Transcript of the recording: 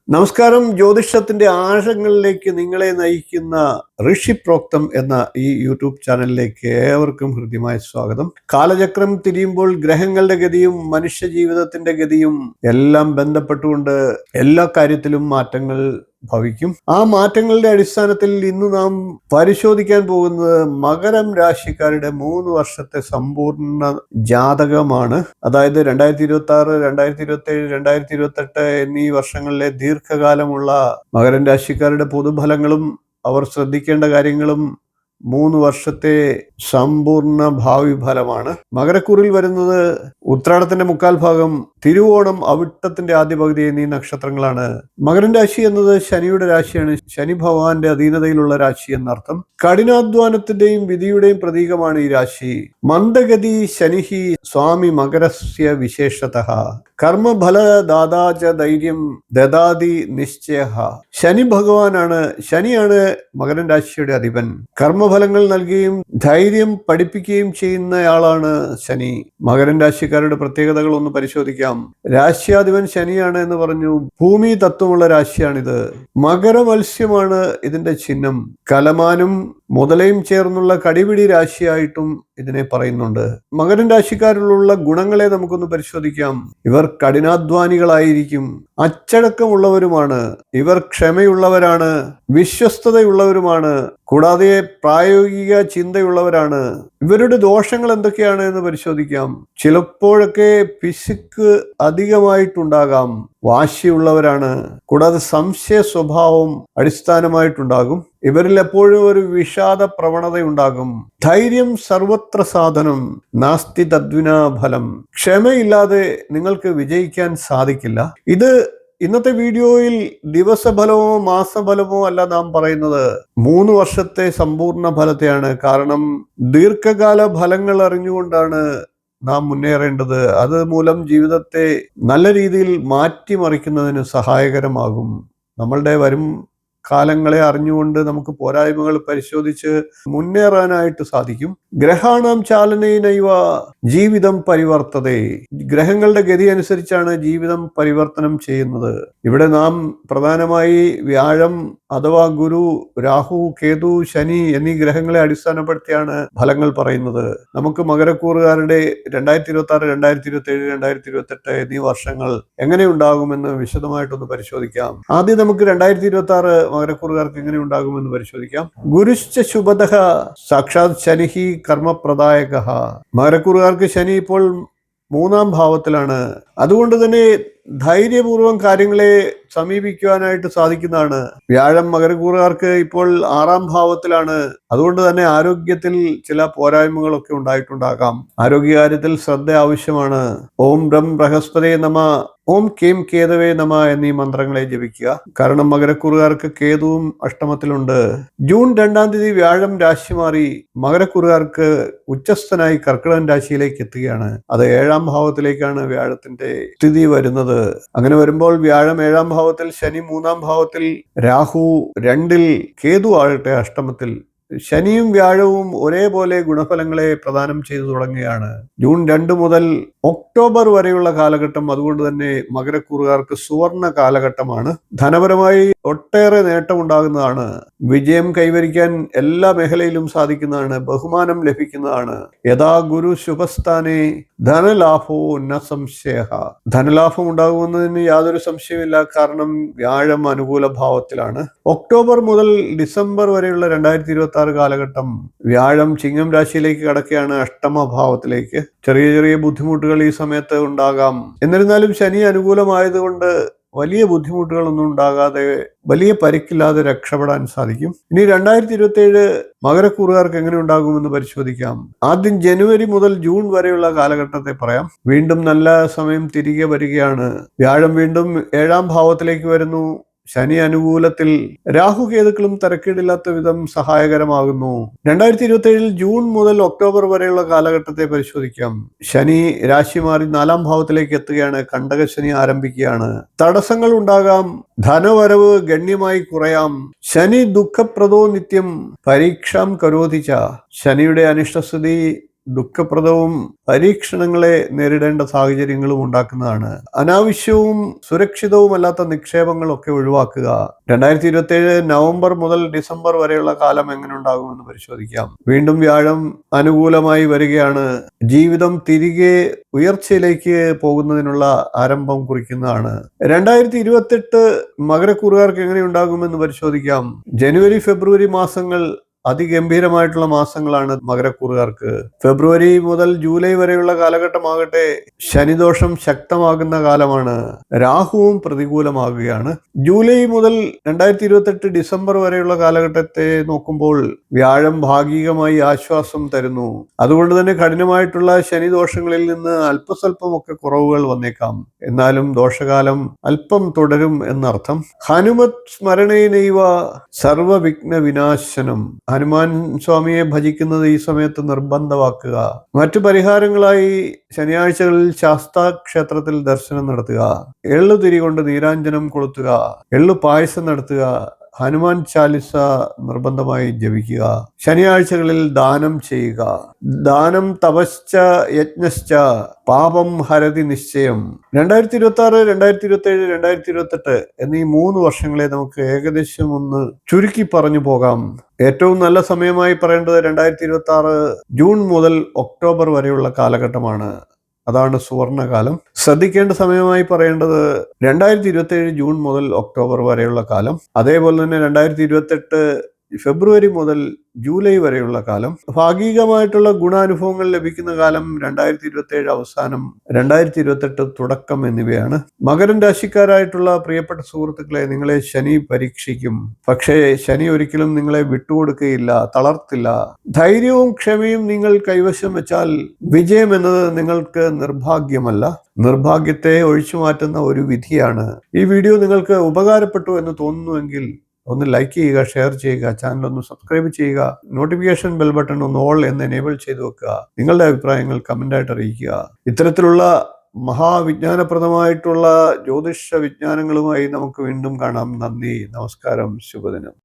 നമസ്കാരം. ജ്യോതിഷത്തിന്റെ ആഴങ്ങളിലേക്ക് നിങ്ങളെ നയിക്കുന്ന ഋഷിപ്രോക്തം എന്ന ഈ യൂട്യൂബ് ചാനലിലേക്ക് ഏവർക്കും ഹൃദ്യമായ സ്വാഗതം. കാലചക്രം തിരിയുമ്പോൾ ഗ്രഹങ്ങളുടെ ഗതിയും മനുഷ്യ ജീവിതത്തിന്റെ ഗതിയും എല്ലാം ബന്ധപ്പെട്ടുകൊണ്ട് എല്ലാ കാര്യത്തിലും മാറ്റങ്ങൾ ഭവിക്കും. ആ മാറ്റങ്ങളുടെ അടിസ്ഥാനത്തിൽ ഇന്ന് നാം പരിശോധിക്കാൻ പോകുന്നത് മകരം രാശിക്കാരുടെ 3 വർഷത്തെ സമ്പൂർണ്ണ ജാതകമാണ്. അതായത് 2026, 2027, 2028 എന്നീ വർഷങ്ങളിലെ ദീർഘകാലമുള്ള മകരം രാശിക്കാരുടെ പൊതുഫലങ്ങളും അവർ ശ്രദ്ധിക്കേണ്ട കാര്യങ്ങളും 3 വർഷത്തെ സമ്പൂർണ്ണ ഭാവി ഫലമാണ്. മകരക്കൂറിൽ വരുന്നത് ഉത്രാടത്തിന്റെ 3/4 ഭാഗം, തിരുവോണം, അവിട്ടത്തിന്റെ ആദ്യ പകുതി എന്നീ നക്ഷത്രങ്ങളാണ്. മകരം രാശി എന്നത് ശനിയുടെ രാശിയാണ്. ശനി ഭഗവാന്റെ അധീനതയിലുള്ള രാശി എന്നർത്ഥം. കഠിനാധ്വാനത്തിന്റെയും വിധിയുടെയും പ്രതീകമാണ് ഈ രാശി. മന്ദഗതി ശനിഹി സ്വാമി മകരസ്യ വിശേഷതഃ കർമ്മഫലദാതാച ധൈര്യം ദദാതി നിശ്ചയഃ. ശനി ഭഗവാനാണ്, ശനിയാണ് മകരം രാശിയുടെ അധിപൻ. കർമ്മഫലങ്ങൾ നൽകുകയും ധൈര്യം പഠിപ്പിക്കുകയും ചെയ്യുന്നയാളാണ് ശനി. മകരം രാശിക്കാരുടെ പ്രത്യേകതകൾ ഒന്ന് പരിശോധിക്കാം. രാശ്യാധിപൻ ശനിയാണ് എന്ന് പറഞ്ഞു. ഭൂമി തത്വമുള്ള രാശിയാണിത്. മകരമത്സ്യമാണ് ഇതിന്റെ ചിഹ്നം. കലമാനും മുതലയും ചേർന്നുള്ള കടിപിടി രാശിയായിട്ടും ഇതിനെ പറയുന്നുണ്ട്. മകരം രാശിക്കാരിലുള്ള ഗുണങ്ങളെ നമുക്കൊന്ന് പരിശോധിക്കാം. ഇവർ കഠിനാധ്വാനികളായിരിക്കും, അച്ചടക്കമുള്ളവരുമാണ്, ഇവർ ക്ഷമയുള്ളവരാണ്, വിശ്വസ്തതയുള്ളവരുമാണ്, കൂടാതെ പ്രായോഗിക ചിന്തയുള്ളവരാണ്. ഇവരുടെ ദോഷങ്ങൾ എന്തൊക്കെയാണ് എന്ന് പരിശോധിക്കാം. ചിലപ്പോഴൊക്കെ പിശുക്ക് അധികമായിട്ടുണ്ടാകാം, വാശിയുള്ളവരാണ്, കൂടാതെ സംശയ സ്വഭാവം അടിസ്ഥാനമായിട്ടുണ്ടാകും. ഇവരിൽ എപ്പോഴും ഒരു വിഷാദ പ്രവണതയുണ്ടാകും. ധൈര്യം സർവത്ര സാധനം നാസ്തി തദ്വിനാ ഫലം. ക്ഷമയില്ലാതെ നിങ്ങൾക്ക് വിജയിക്കാൻ സാധിക്കില്ല. ഇത് ഇന്നത്തെ വീഡിയോയിൽ ദിവസഫലമോ മാസഫലമോ അല്ല നാം പറയുന്നത്, 3 വർഷത്തെ സമ്പൂർണ്ണ ഫലത്തെയാണ്. കാരണം ദീർഘകാല ഫലങ്ങൾ അറിഞ്ഞുകൊണ്ടാണ് നാം മുന്നേറേണ്ടത്. അത് മൂലം ജീവിതത്തെ നല്ല രീതിയിൽ മാറ്റിമറിക്കുന്നതിന് സഹായകരമാകും. നമ്മളുടെ വരും കാലങ്ങളെ അറിഞ്ഞുകൊണ്ട് നമുക്ക് പോരായ്മകൾ പരിശോധിച്ച് മുന്നേറാനായിട്ട് സാധിക്കും. ഗ്രഹാണാം ചാലനൈനൈവ ജീവിതം പരിവർത്തതേ. ഗ്രഹങ്ങളുടെ ഗതി അനുസരിച്ചാണ് ജീവിതം പരിവർത്തനം ചെയ്യുന്നത്. ഇവിടെ നാം പ്രധാനമായി വ്യാഴം അഥവാ ഗുരു, രാഹു, കേതു, ശനി എന്നീ ഗ്രഹങ്ങളെ അടിസ്ഥാനപ്പെടുത്തിയാണ് ഫലങ്ങൾ പറയുന്നത്. നമുക്ക് മകരക്കൂറുകാരുടെ 2026, 2027, 2028 എന്നീ വർഷങ്ങൾ എങ്ങനെ ഉണ്ടാകുമെന്ന് വിശദമായിട്ടൊന്ന് പരിശോധിക്കാം. ആദ്യം നമുക്ക് 2026 മകരക്കൂറുകാർക്ക് എങ്ങനെ ഉണ്ടാകുമെന്ന് പരിശോധിക്കാം. ഗുരുശ്ച ശുഭദഃ സാക്ഷാത് ശനിഹി കർമ്മപ്രദായകഃ. മകരക്കൂറുകാർക്ക് ശനി ഇപ്പോൾ 3-ാം ഭാവത്തിലാണ്. അതുകൊണ്ട് തന്നെ ധൈര്യപൂർവ്വം കാര്യങ്ങളെ സമീപിക്കുവാനായിട്ട് സാധിക്കുന്നതാണ്. വ്യാഴം മകരക്കൂറുകാർക്ക് ഇപ്പോൾ 6-ാം ഭാവത്തിലാണ്. അതുകൊണ്ട് തന്നെ ആരോഗ്യത്തിൽ ചില പോരായ്മകളൊക്കെ ഉണ്ടായിട്ടുണ്ടാകാം. ആരോഗ്യകാര്യത്തിൽ ശ്രദ്ധ ആവശ്യമാണ്. ഓം ബ്രം ബൃഹസ്പതേ നമ, ഓം കേം കേതവേ നമ എന്നീ മന്ത്രങ്ങളെ ജപിക്കുക. കാരണം മകരക്കൂറുകാർക്ക് കേതുവും അഷ്ടമത്തിലുണ്ട്. ജൂൺ 2-ാം തീയതി വ്യാഴം രാശി മാറി മകരക്കൂറുകാർക്ക് ഉച്ചസ്ഥനായി കർക്കിടകൻ രാശിയിലേക്ക് എത്തുകയാണ്. അത് 7-ാം ഭാവത്തിലേക്കാണ് വ്യാഴത്തിന്റെ സ്ഥിതി വരുന്നത്. അങ്ങനെ വരുമ്പോൾ വ്യാഴം 7-ാം ഭാവത്തിൽ, ശനി 3-ാം ഭാവത്തിൽ, രാഹു 2-ൽ, കേതു ആകട്ടെ അഷ്ടമത്തിൽ. ശനിയും വ്യാഴവും ഒരേപോലെ ഗുണഫലങ്ങളെ പ്രദാനം ചെയ്തു തുടങ്ങുകയാണ്. ജൂൺ 2 മുതൽ ഒക്ടോബർ വരെയുള്ള കാലഘട്ടം അതുകൊണ്ട് തന്നെ മകരക്കൂറുകാർക്ക് സുവർണ കാലഘട്ടമാണ്. ധനപരമായി ഒട്ടേറെ നേട്ടമുണ്ടാകുന്നതാണ്. വിജയം കൈവരിക്കാൻ എല്ലാ മേഖലയിലും സാധിക്കുന്നതാണ്. ബഹുമാനം ലഭിക്കുന്നതാണ്. യഥാ ഗുരു ശുഭസ്ഥാനെ ധനലാഭോ ന സംശയ. ധനലാഭം ഉണ്ടാകുമെന്നതിന് യാതൊരു സംശയമില്ല. കാരണം വ്യാഴം അനുകൂല ഭാവത്തിലാണ്. ഒക്ടോബർ മുതൽ ഡിസംബർ വരെയുള്ള 2026 കാലഘട്ടം വ്യാഴം ചിങ്ങം രാശിയിലേക്ക് കടക്കുകയാണ്, അഷ്ടമഭാവത്തിലേക്ക്. ചെറിയ ചെറിയ ബുദ്ധിമുട്ടുകൾ ഈ സമയത്ത് ഉണ്ടാകാം. എന്നിരുന്നാലും ശനി അനുകൂലമായതുകൊണ്ട് വലിയ ബുദ്ധിമുട്ടുകളൊന്നും ഉണ്ടാകാതെ, വലിയ പരിക്കില്ലാതെ രക്ഷപ്പെടാൻ സാധിക്കും. ഇനി 2027 മകരക്കൂറുകാർക്ക് എങ്ങനെ ഉണ്ടാകുമെന്ന് പരിശോധിക്കാം. ആദ്യം ജനുവരി മുതൽ ജൂൺ വരെയുള്ള കാലഘട്ടത്തെ പറയാം. വീണ്ടും നല്ല സമയം തിരികെ വരികയാണ്. വ്യാഴം വീണ്ടും 7-ാം ഭാവത്തിലേക്ക് വരുന്നു. ശനി അനുകൂലത്തിൽ, രാഹുകേതുക്കളും തരക്കേടില്ലാത്ത വിധം സഹായകരമാകുന്നു. 2027 ജൂൺ മുതൽ ഒക്ടോബർ വരെയുള്ള കാലഘട്ടത്തെ പരിശോധിക്കാം. ശനി രാശി മാറി 4-ാം ഭാവത്തിലേക്ക് എത്തുകയാണ്. കണ്ടകശനി ആരംഭിക്കുകയാണ്. തടസ്സങ്ങൾ ഉണ്ടാകാം. ധനവരവ് ഗണ്യമായി കുറയാം. ശനി ദുഃഖപ്രദോ നിത്യം പരീക്ഷാം കരോതിച്ച. ശനിയുടെ അനിഷ്ടസ്ഥിതി ദുഃഖപ്രദവും പരീക്ഷണങ്ങളെ നേരിടേണ്ട സാഹചര്യങ്ങളും ഉണ്ടാക്കുന്നതാണ്. അനാവശ്യവും സുരക്ഷിതവുമല്ലാത്ത നിക്ഷേപങ്ങളൊക്കെ ഒഴിവാക്കുക. 2027 നവംബർ മുതൽ ഡിസംബർ വരെയുള്ള കാലം എങ്ങനെ ഉണ്ടാകുമെന്ന് പരിശോധിക്കാം. വീണ്ടും വ്യാഴം അനുകൂലമായി വരികയാണ്. ജീവിതം തിരികെ ഉയർച്ചയിലേക്ക് പോകുന്നതിനുള്ള ആരംഭം കുറിക്കുന്നതാണ്. 2028 മകരക്കൂറുകാർക്ക് എങ്ങനെ ഉണ്ടാകുമെന്ന് പരിശോധിക്കാം. ജനുവരി ഫെബ്രുവരി മാസങ്ങൾ അതിഗംഭീരമായിട്ടുള്ള മാസങ്ങളാണ് മകരക്കൂറുകാർക്ക്. ഫെബ്രുവരി മുതൽ ജൂലൈ വരെയുള്ള കാലഘട്ടമാകട്ടെ ശനിദോഷം ശക്തമാകുന്ന കാലമാണ്. രാഹുവും പ്രതികൂലമാകുകയാണ്. ജൂലൈ മുതൽ 2028 ഡിസംബർ വരെയുള്ള കാലഘട്ടത്തെ നോക്കുമ്പോൾ വ്യാഴം ഭാഗികമായി ആശ്വാസം തരുന്നു. അതുകൊണ്ട് തന്നെ കഠിനമായിട്ടുള്ള ശനിദോഷങ്ങളിൽ നിന്ന് അല്പസ്വല്പമൊക്കെ കുറവുകൾ വന്നേക്കാം. എന്നാലും ദോഷകാലം അല്പം തുടരും എന്നർത്ഥം. ഹനുമത് സ്മരണേനൈവ സർവവിഘ്ന വിനാശനം. ഹനുമാൻ സ്വാമിയെ ഭജിക്കുന്നത് ഈ സമയത്ത് നിർബന്ധമാക്കുക. മറ്റു പരിഹാരങ്ങളായി ശനിയാഴ്ചകളിൽ ശാസ്താ ക്ഷേത്രത്തിൽ ദർശനം നടത്തുക, എള്ളുതിരി കൊണ്ട് നീരാഞ്ജനം കൊളുത്തുക, എള്ളു പായസം നടത്തുക, ഹനുമാൻ ചാലിസ നിർബന്ധമായി ജപിക്കുക. ശനിയാഴ്ചകളിൽ ദാനം ചെയ്യുക. ദാനം തപശ്ച യജ്ഞശ്ച പാപം ഹരതി നിശ്ചയം. 2026, 2027, 2028 എന്നീ 3 വർഷങ്ങളെ നമുക്ക് ഏകദേശം ഒന്ന് ചുരുക്കി പറഞ്ഞു പോകാം. ഏറ്റവും നല്ല സമയമായി പറയേണ്ടത് 2026 ജൂൺ മുതൽ ഒക്ടോബർ വരെയുള്ള കാലഘട്ടമാണ്. അതാണ് സുവർണകാലം. ശ്രദ്ധിക്കേണ്ട സമയമായി പറയേണ്ടത് 2027 ജൂൺ മുതൽ ഒക്ടോബർ വരെയുള്ള കാലം. അതേപോലെ തന്നെ 2028 ഫെബ്രുവരി മുതൽ ജൂലൈ വരെയുള്ള കാലം. ഭാഗികമായിട്ടുള്ള ഗുണാനുഭവങ്ങൾ ലഭിക്കുന്ന കാലം 2027 അവസാനം, 2028 തുടക്കം എന്നിവയാണ്. മകരം രാശിക്കാരായിട്ടുള്ള പ്രിയപ്പെട്ട സുഹൃത്തുക്കളെ, നിങ്ങളെ ശനി പരീക്ഷിക്കും. പക്ഷേ ശനി ഒരിക്കലും നിങ്ങളെ വിട്ടുകൊടുക്കുകയില്ല, തളർത്തില്ല. ധൈര്യവും ക്ഷമയും നിങ്ങൾ കൈവശം വെച്ചാൽ വിജയം എന്നത് നിങ്ങൾക്ക് നിർഭാഗ്യമല്ല, നിർഭാഗ്യത്തെ ഒഴിച്ചു മാറ്റുന്ന ഒരു വിധിയാണ്. ഈ വീഡിയോ നിങ്ങൾക്ക് ഉപകാരപ്പെട്ടു എന്ന് തോന്നുന്നുവെങ്കിൽ ഒന്ന് ലൈക്ക് ചെയ്യുക, ഷെയർ ചെയ്യുക, ചാനൽ ഒന്ന് സബ്സ്ക്രൈബ് ചെയ്യുക, നോട്ടിഫിക്കേഷൻ ബെൽ ബട്ടൺ ഒന്ന് ഓൾ എന്ന് എനേബിൾ ചെയ്ത് വെക്കുക. നിങ്ങളുടെ അഭിപ്രായങ്ങൾ കമൻ്റായിട്ട് അറിയിക്കുക. ഇത്തരത്തിലുള്ള മഹാവിജ്ഞാനപ്രദമായിട്ടുള്ള ജ്യോതിഷ വിജ്ഞാനങ്ങളുമായി നമുക്ക് വീണ്ടും കാണാം. നന്ദി, നമസ്കാരം, ശുഭദിനം.